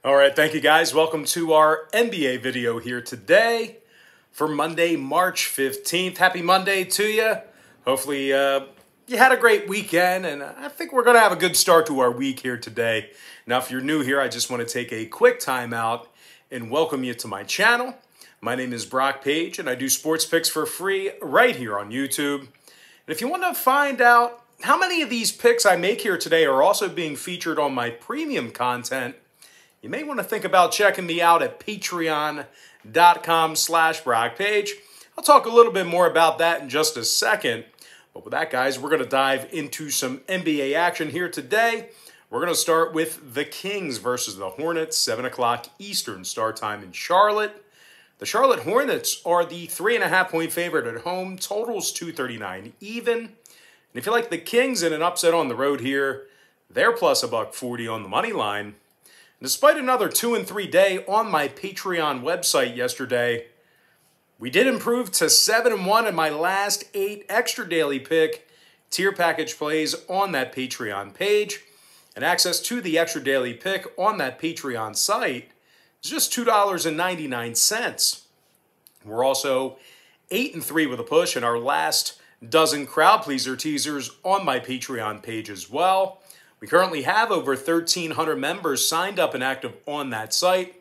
All right, thank you guys. Welcome to our NBA video here today for Monday, March 15th. Happy Monday to you. Hopefully you had a great weekend, and I think we're going to have a good start to our week here today. Now, if you're new here, I just want to take a quick time out and welcome you to my channel. My name is Brock Page, and I do sports picks for free right here on YouTube. And if you want to find out how many of these picks I make here today are also being featured on my premium content, you may want to think about checking me out at patreon.com/BrockPage. I'll talk a little bit more about that in just a second. But with that, guys, we're going to dive into some NBA action here today. We're going to start with the Kings versus the Hornets, 7 o'clock Eastern start time in Charlotte. The Charlotte Hornets are the 3.5-point favorite at home. Totals 239 even. And if you like the Kings in an upset on the road here, they're plus $1.40 on the money line. Despite another 2-3 day on my Patreon website yesterday, we did improve to 7-1 in my last 8 extra daily pick tier package plays on that Patreon page. And access to the extra daily pick on that Patreon site is just $2.99. We're also 8-3 with a push in our last dozen crowd pleaser teasers on my Patreon page as well. We currently have over 1,300 members signed up and active on that site.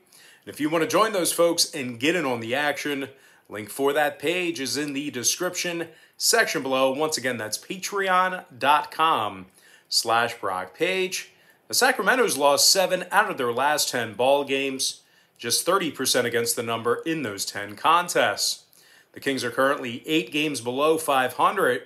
And if you want to join those folks and get in on the action, link for that page is in the description section below. Once again, that's patreon.com/BrockPage. The Sacramento's lost 7 out of their last 10 ball games, just 30% against the number in those 10 contests. The Kings are currently 8 games below 500.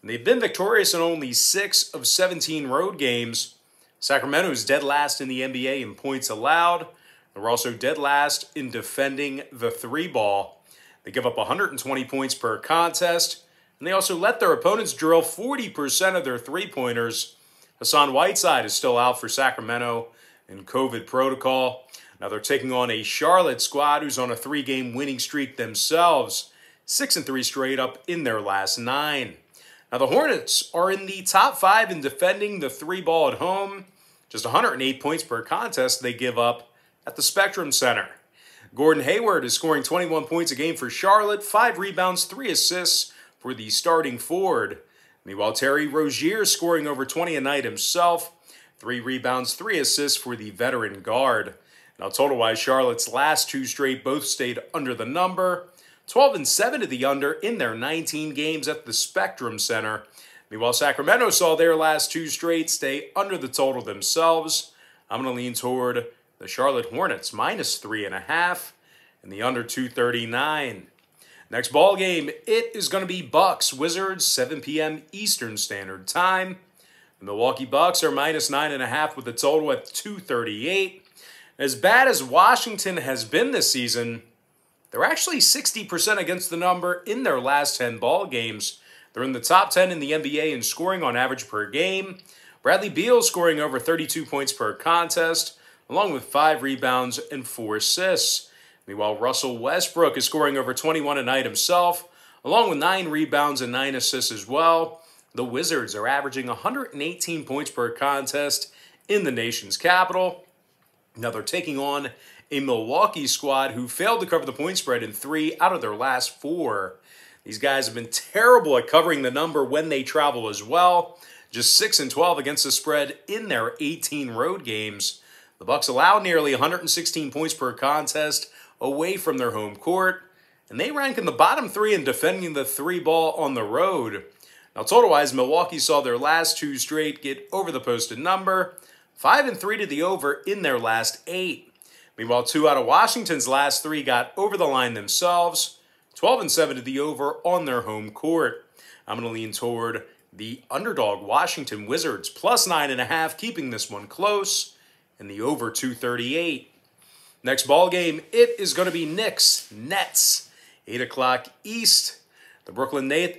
And they've been victorious in only 6 of 17 road games. Sacramento is dead last in the NBA in points allowed. They're also dead last in defending the 3-ball. They give up 120 points per contest, and they also let their opponents drill 40% of their 3-pointers. Hassan Whiteside is still out for Sacramento in COVID protocol. Now they're taking on a Charlotte squad who's on a 3-game winning streak themselves, 6-3 straight up in their last 9. Now, the Hornets are in the top 5 in defending the 3-ball at home. Just 108 points per contest they give up at the Spectrum Center. Gordon Hayward is scoring 21 points a game for Charlotte, 5 rebounds, 3 assists for the starting forward. Meanwhile, Terry Rozier is scoring over 20 a night himself, 3 rebounds, 3 assists for the veteran guard. Now, total-wise, Charlotte's last 2 straight both stayed under the number. 12-7 to the under in their 19 games at the Spectrum Center. Meanwhile, Sacramento saw their last 2 straight stay under the total themselves. I'm going to lean toward the Charlotte Hornets, minus 3.5, and the under 239. Next ball game, it is going to be Bucks Wizards, 7 p.m. Eastern Standard Time. The Milwaukee Bucks are minus 9.5 with the total at 238. As bad as Washington has been this season, they're actually 60% against the number in their last 10 ball games. They're in the top 10 in the NBA in scoring on average per game. Bradley Beal scoring over 32 points per contest, along with 5 rebounds and 4 assists. Meanwhile, Russell Westbrook is scoring over 21 a night himself, along with 9 rebounds and 9 assists as well. The Wizards are averaging 118 points per contest in the nation's capital. Now they're taking on a Milwaukee squad who failed to cover the point spread in 3 out of their last 4. These guys have been terrible at covering the number when they travel as well. Just 6-12 against the spread in their 18 road games. The Bucks allow nearly 116 points per contest away from their home court, and they rank in the bottom 3 in defending the 3-ball on the road. Now, total-wise, Milwaukee saw their last 2 straight get over the posted number, 5-3 to the over in their last 8. Meanwhile, 2 out of Washington's last 3 got over the line themselves, 12-7 to the over on their home court. I'm going to lean toward the underdog Washington Wizards, plus 9.5, keeping this one close, and the over 238. Next ball game, it is going to be Knicks Nets, 8 o'clock East. The Brooklyn Nets,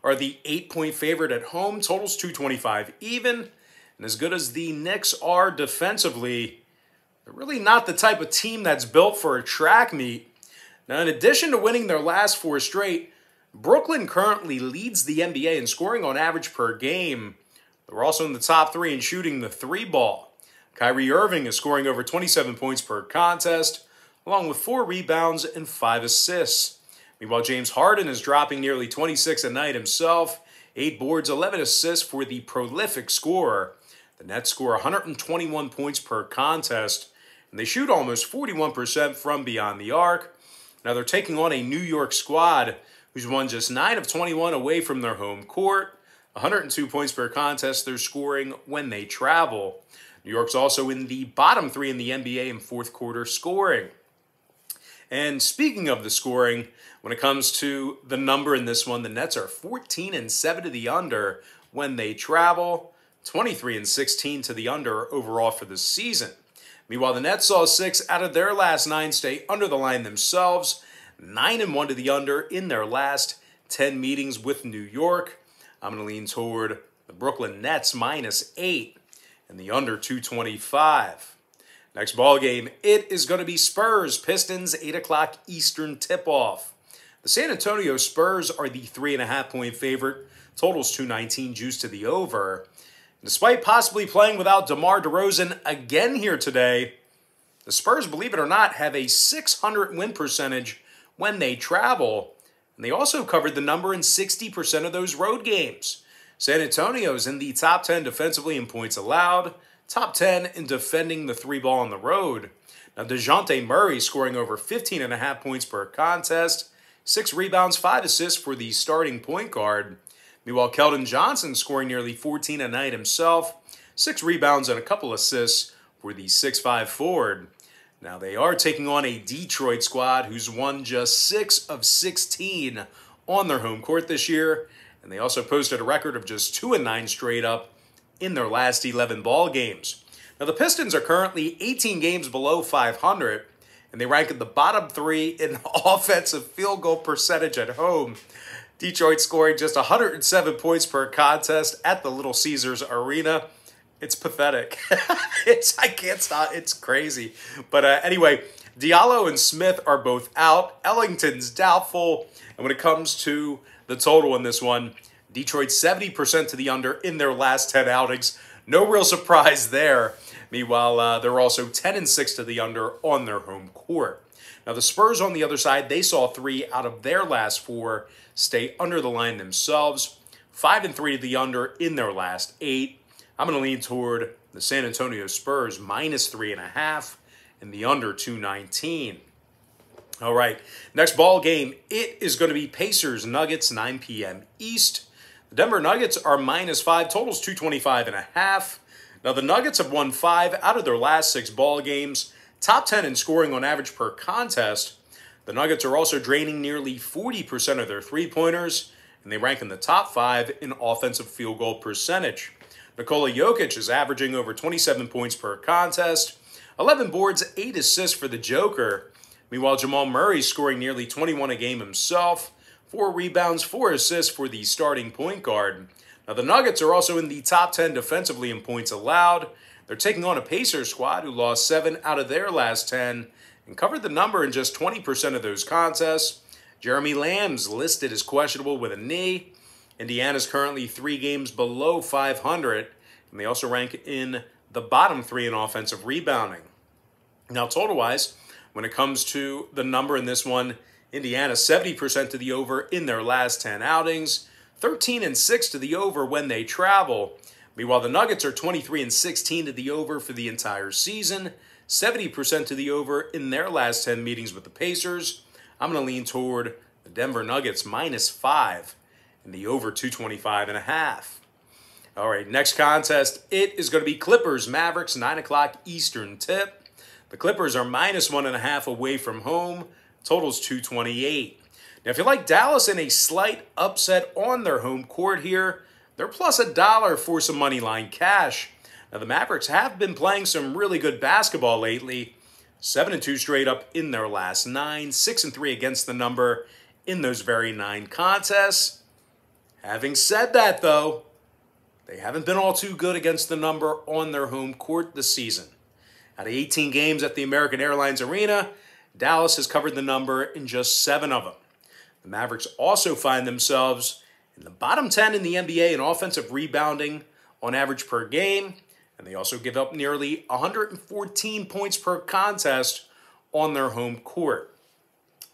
are the 8-point favorite at home. Totals 225 even. And as good as the Knicks are defensively, they're really not the type of team that's built for a track meet. Now, in addition to winning their last 4 straight, Brooklyn currently leads the NBA in scoring on average per game. They're also in the top 3 in shooting the 3-ball. Kyrie Irving is scoring over 27 points per contest, along with 4 rebounds and 5 assists. Meanwhile, James Harden is dropping nearly 26 a night himself, 8 boards, 11 assists for the prolific scorer. The Nets score 121 points per contest, and they shoot almost 41% from beyond the arc. Now they're taking on a New York squad who's won just 9 of 21 away from their home court. 102 points per contest they're scoring when they travel. New York's also in the bottom 3 in the NBA in fourth quarter scoring. And speaking of the scoring, when it comes to the number in this one, the Nets are 14-7 to the under when they travel, 23-16 to the under overall for the season. Meanwhile, the Nets saw 6 out of their last 9 stay under the line themselves, 9-1 to the under in their last 10 meetings with New York. I'm going to lean toward the Brooklyn Nets -8 and the under 225. Next ball game, it is going to be Spurs Pistons 8 o'clock Eastern tip-off. The San Antonio Spurs are the 3.5-point favorite. Totals 219, juice to the over. Despite possibly playing without DeMar DeRozan again here today, the Spurs, believe it or not, have a .600 win percentage when they travel. And they also covered the number in 60% of those road games. San Antonio's in the top 10 defensively in points allowed, top 10 in defending the 3-ball on the road. Now, DeJounte Murray scoring over 15.5 points per contest, 6 rebounds, 5 assists for the starting point guard. Meanwhile, Keldon Johnson scoring nearly 14 a night himself, 6 rebounds and a couple assists for the 6'5 forward. Now, they are taking on a Detroit squad who's won just 6 of 16 on their home court this year, and they also posted a record of just 2-9 straight up in their last 11 ball games. Now, the Pistons are currently 18 games below 500, and they rank in the bottom 3 in offensive field goal percentage at home. Detroit scoring just 107 points per contest at the Little Caesars Arena. It's pathetic. I can't stop. It's crazy. But anyway, Diallo and Smith are both out. Ellington's doubtful. And when it comes to the total in this one, Detroit 70% to the under in their last 10 outings. No real surprise there. Meanwhile, they're also 10-6 to the under on their home court. Now, the Spurs on the other side, they saw 3 out of their last 4 stay under the line themselves. 5-3 to the under in their last 8. I'm going to lean toward the San Antonio Spurs -3.5 and the under 219. All right, next ball game, it is going to be Pacers Nuggets 9 p.m. East. The Denver Nuggets are -5, totals 225.5. Now, the Nuggets have won 5 out of their last 6 ball games, top 10 in scoring on average per contest. The Nuggets are also draining nearly 40% of their three-pointers, and they rank in the top 5 in offensive field goal percentage. Nikola Jokic is averaging over 27 points per contest, 11 boards, 8 assists for the Joker. Meanwhile, Jamal Murray scoring nearly 21 a game himself, 4 rebounds, 4 assists for the starting point guard. Now, the Nuggets are also in the top 10 defensively in points allowed. They're taking on a Pacers squad who lost 7 out of their last 10 and covered the number in just 20% of those contests. Jeremy Lamb's listed as questionable with a knee. Indiana's currently 3 games below 500, and they also rank in the bottom 3 in offensive rebounding. Now, total-wise, when it comes to the number in this one, Indiana 70% to the over in their last 10 outings, 13-6 to the over when they travel. Meanwhile, the Nuggets are 23-16 to the over for the entire season, 70% to the over in their last 10 meetings with the Pacers. I'm going to lean toward the Denver Nuggets -5 and the over 225.5. All right, next contest, it is going to be Clippers Mavericks 9 o'clock Eastern tip. The Clippers are -1.5 away from home. Totals 228. Now, if you like Dallas in a slight upset on their home court here, they're plus $1 for some money line cash. Now, the Mavericks have been playing some really good basketball lately. 7-2 straight up in their last 9. 6-3 against the number in those very 9 contests. Having said that, though, they haven't been all too good against the number on their home court this season. Out of 18 games at the American Airlines Arena, Dallas has covered the number in just 7 of them. The Mavericks also find themselves in the bottom 10 in the NBA in offensive rebounding on average per game. and they also give up nearly 114 points per contest on their home court.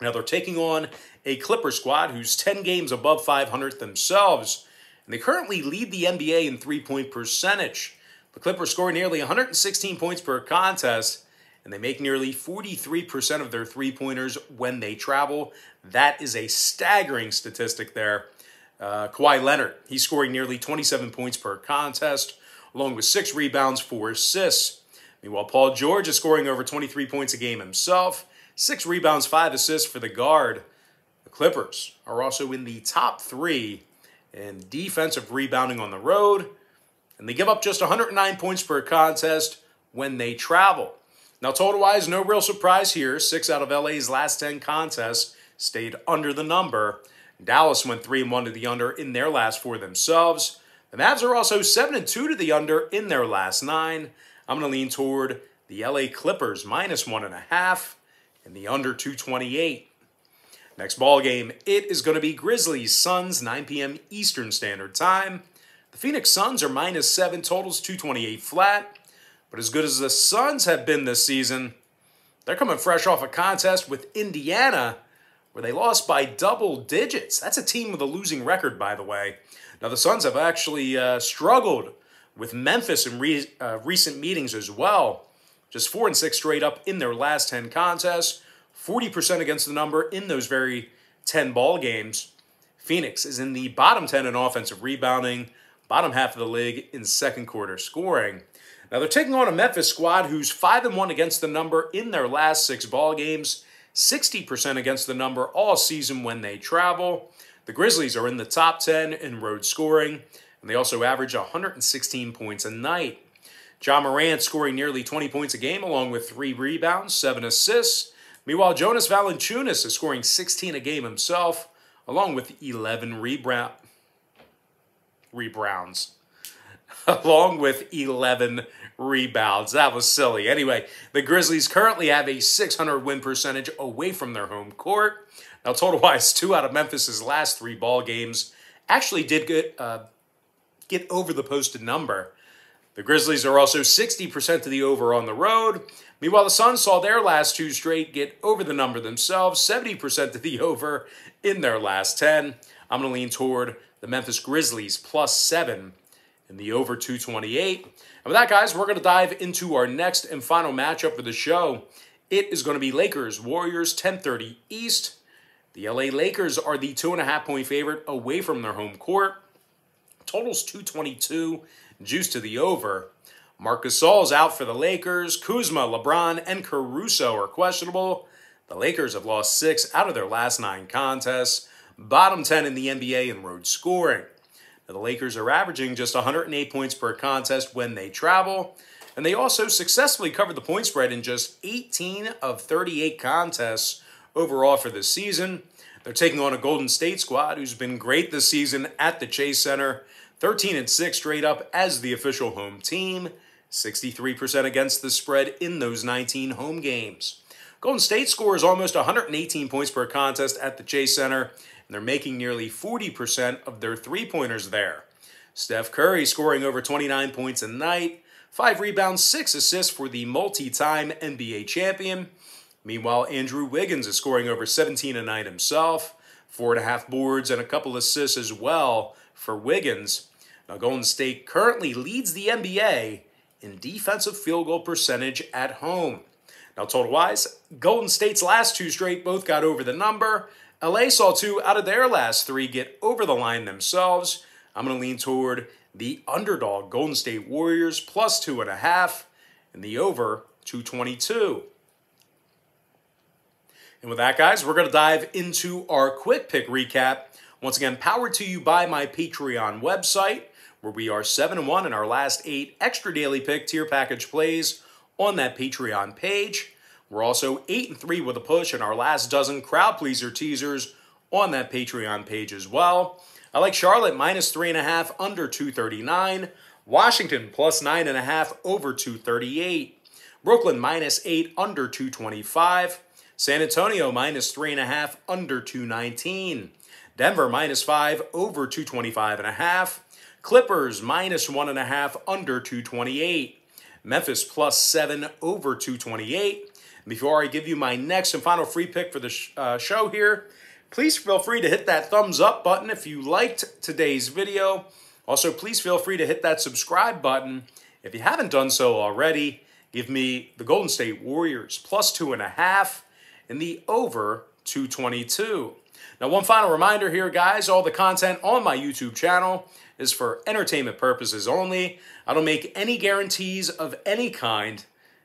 Now they're taking on a Clipper squad who's 10 games above 500 themselves, and they currently lead the NBA in three-point percentage. The Clippers score nearly 116 points per contest, and they make nearly 43% of their three-pointers when they travel. That is a staggering statistic there. Kawhi Leonard, he's scoring nearly 27 points per contest, along with 6 rebounds, 4 assists. Meanwhile, Paul George is scoring over 23 points a game himself, 6 rebounds, 5 assists for the guard. The Clippers are also in the top 3 in defensive rebounding on the road, and they give up just 109 points per contest when they travel. Now, total-wise, no real surprise here. 6 out of LA's last 10 contests stayed under the number. Dallas went 3-1 to the under in their last 4 themselves. The Mavs are also 7-2 to the under in their last 9. I'm going to lean toward the LA Clippers -1.5 and the under 228. Next ball game, it is going to be Grizzlies Suns, 9 p.m. Eastern Standard Time. The Phoenix Suns are -7, totals 228 flat. But as good as the Suns have been this season, they're coming fresh off a contest with Indiana where they lost by double digits. That's a team with a losing record, by the way. Now, the Suns have actually struggled with Memphis in recent meetings as well. Just 4-6 straight up in their last 10 contests, 40% against the number in those very 10 ball games. Phoenix is in the bottom 10 in offensive rebounding, bottom half of the league in second quarter scoring. Now, they're taking on a Memphis squad who's 5-1 against the number in their last 6 ball games, 60% against the number all season when they travel. The Grizzlies are in the top 10 in road scoring, and they also average 116 points a night. Ja Morant scoring nearly 20 points a game, along with 3 rebounds, 7 assists. Meanwhile, Jonas Valanciunas is scoring 16 a game himself, along with 11 rebounds. Along with 11 rebounds. That was silly. Anyway, the Grizzlies currently have a .600 win percentage away from their home court. Now, total-wise, 2 out of Memphis's last 3 ball games actually did get over the posted number. The Grizzlies are also 60% to the over on the road. Meanwhile, the Suns saw their last 2 straight get over the number themselves, 70% to the over in their last 10. I'm going to lean toward the Memphis Grizzlies +7 in the over 228. And with that, guys, we're going to dive into our next and final matchup for the show. It is going to be Lakers-Warriors, 10:30 East. The LA Lakers are the 2.5-point favorite away from their home court. Totals 222, juice to the over. Marc Gasol's out for the Lakers. Kuzma, LeBron, and Caruso are questionable. The Lakers have lost 6 out of their last 9 contests. Bottom 10 in the NBA in road scoring. Now, the Lakers are averaging just 108 points per contest when they travel. And they also successfully covered the point spread in just 18 of 38 contests overall for this season. They're taking on a Golden State squad who's been great this season at the Chase Center. 13-6 straight up as the official home team. 63% against the spread in those 19 home games. Golden State scores almost 118 points per contest at the Chase Center, and they're making nearly 40% of their three-pointers there. Steph Curry scoring over 29 points a night, 5 rebounds, 6 assists for the multi-time NBA champion. Meanwhile, Andrew Wiggins is scoring over 17 a night himself, 4.5 boards and a couple assists as well for Wiggins. Now, Golden State currently leads the NBA in defensive field goal percentage at home. Now, total-wise, Golden State's last 2 straight both got over the number. LA saw 2 out of their last 3 get over the line themselves. I'm going to lean toward the underdog Golden State Warriors +2.5 and the over 222. And with that, guys, we're going to dive into our quick pick recap. Once again, powered to you by my Patreon website, where we are 7-1 in our last 8 extra daily pick tier package plays on that Patreon page. We're also 8-3 with a push in our last dozen crowd pleaser teasers on that Patreon page as well. I like Charlotte -3.5 under 239. Washington +9.5 over 238. Brooklyn -8 under 225. San Antonio -3.5 under 219. Denver -5 over 225.5. Clippers minus 1.5 under 228. Memphis plus 7 over 228. Before I give you my next and final free pick for the show here, please feel free to hit that thumbs up button if you liked today's video. Also, please feel free to hit that subscribe button. If you haven't done so already, give me the Golden State Warriors plus 2.5 in the over 222. Now, one final reminder here, guys, all the content on my YouTube channel is for entertainment purposes only. I don't make any guarantees of any kind.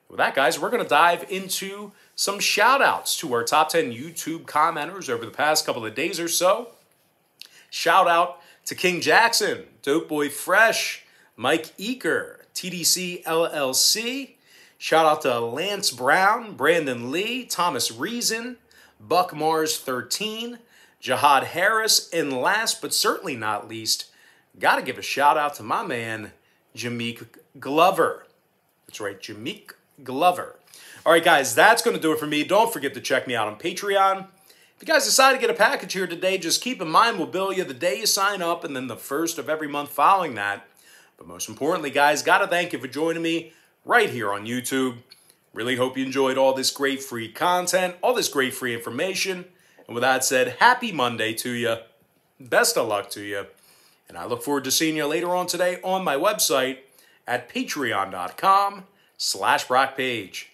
With that, guys, we're going to dive into some shout-outs to our top 10 YouTube commenters over the past couple of days or so. Shout-out to King Jackson, Dope Boy Fresh, Mike Eaker, TDC LLC. Shout-out to Lance Brown, Brandon Lee, Thomas Reason, Buck Mars 13, Jihad Harris, and last but certainly not least, got to give a shout-out to my man, Jameek Glover. That's right, Jameek Glover. All right, guys, that's going to do it for me. Don't forget to check me out on Patreon. If you guys decide to get a package here today, just keep in mind we'll bill you the day you sign up and then the first of every month following that. But most importantly, guys, got to thank you for joining me right here on YouTube. Really hope you enjoyed all this great free content, all this great free information. And with that said, happy Monday to you. Best of luck to you. And I look forward to seeing you later on today on my website at patreon.com/BrockPage.